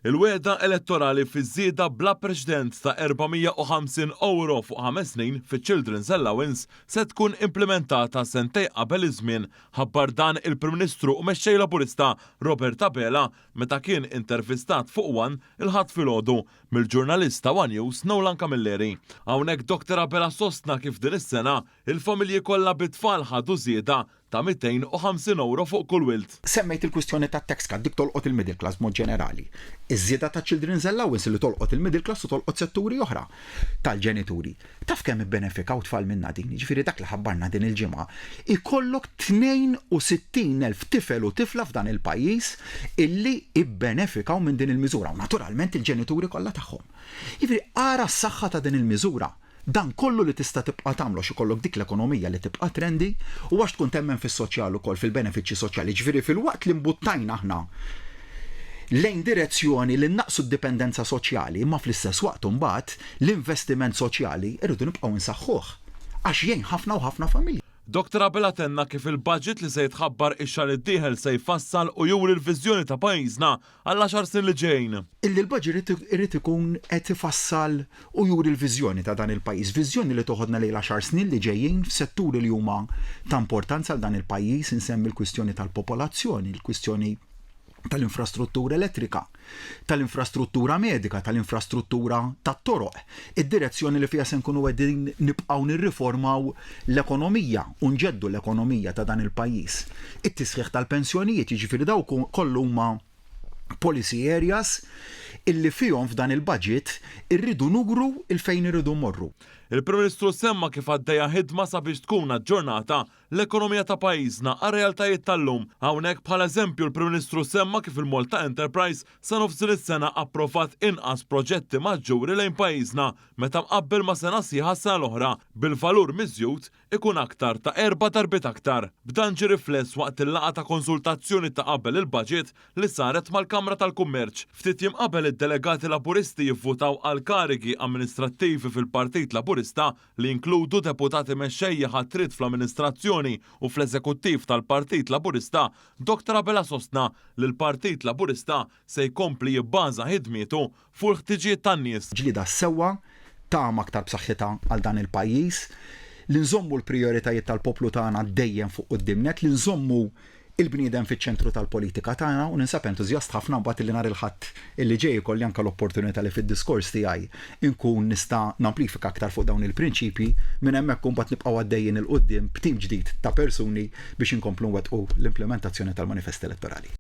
Il-weda elettorali fiż-żieda bla preċedent ta' €450 fuq 5 snin fiċ-Children's Allowance se tkun implementata sentej qabel iż-żmien, ħabbar dan il-Prim Ministru u mexxej Laburista Robert Abela meta kien intervistat fuq One il-ħadd filgħodu mill-ġurnalista One News Nolan Camilleri. Hawnhekk Dr. Abela sostna kif din is-sena il-familji kollha bit-tfal ħadu żieda ta' €250 fuq kull wild. Semmejt il-kwistjoni ta' tax cut dik tolqot il-middle class mod ġenerali. Iż-żieda ta' Children's Allowance li tolqot il-middle class u tolqot setturi oħra tal-ġenituri. Taf kemm ibbenefikaw tfal minna din, ġifieri dak li ħabbarna din il-ġimgħa. Ikollok 62,000 tifel u tifla f'dan il-pajjiż illi ibbenefikaw minn din il-miżura u naturalment il-ġenituri kollha tagħhom. Ġifieri ara s-saħħa ta' din il-miżura. Dan kollu li tista' tibqa' tagħmlu xi kollok dik l-ekonomija li tibqa' trendi u għax tkun temmen fis-soċjal ukoll fil-benefiċċji soċjali. Ġifieri fil-waqt li mbuttajna aħna lejn direzzjoni li naqsu d-dipendenza soċjali, imma fl-istess waqt imbagħad l-investiment soċjali irridu nibqgħu nsaħħuh għax jgħin ħafna u ħafna familji. Dr. Abela tenna kif il-budget li se jitħabbar ix-xahar id-dieħel se jfassal u juri l-viżjoni ta' pajjiżna għall-10 snin li ġejjin. Illi l-budget irid ikun qed ifassal u juri l-viżjoni ta' dan il-pajjiż, viżjoni li toħodna lejn 10 snin li ġejjin f'setturi li huma ta' importanza għal dan il-pajjiż, insemmi l-kwistjoni tal-popolazzjoni, l-kwistjoni tal-infrastruttura elettrika, tal-infrastruttura medika, tal-infrastruttura tat-toroq, id-direzzjoni li fiha se nkunu qegħdin nibqgħu nirriformaw l-ekonomija u nġeddu l-ekonomija ta' dan il-pajjiż. It-tisħiħ tal-pensjonijiet, jiġifieri dawk kollu huma policy areas illi fihom f'dan il-budget irridu nugru il-fejn irridu mmorru. Il-Prim Ministru semma kif għaddejja ħidma sabiex tkun aġġornata l-ekonomija ta' pajjiżna għar-realtajiet tal-lum. Hawnhekk bħala eżempju il-Prim Ministru semma kif il-Malta Enterprise sa nofs is-sena approvat inqas proġetti maġġuri lejn pajjiżna meta mqabbel ma' sena sieħa sena l-oħra bil-valur miżjud ikun aktar ta' 4 darbiet aktar. B'dan ġie rifless waqt il-laqgħa ta' konsultazzjoni ta' qabel il-budget li saret mal-Kamra tal-Kummerċ. Ftit jiem qabel id-delegati Laburisti jivvutaw għal karigi amministrattivi fil-Partit Laburista li inkludu deputati mexxejja ħatrit fl-amministrazzjoni u fl-eżekuttiv tal-Partit Laburista, Dr. Abela sostna li l-Partit Laburista se jkompli jibbaża ħidmietu fuq il-ħtiġijiet tan-nies. Ġlieda sewwa ta' aktar b'saħħitha għal dan il-pajjiż, li nżommu l-prijoritajiet tal-poplu tagħna dejjem fuq qudiemnet, li nżommu il-bniedem fiċ-ċentru tal-politika tagħna u ninsab entużjast ħafna mbagħad li nhar il-ħadd illi ġej ikolli anke l-opportunità li fid-diskors tiegħi inkun nista' namplifika aktar fuq dawn il-prinċipji minn hemmhekk mbagħad nibqgħu għaddejjin il qudiem b'tim ġdid ta' persuni biex inkomplu nwettqu l-implementazzjoni tal-manifest elettorali.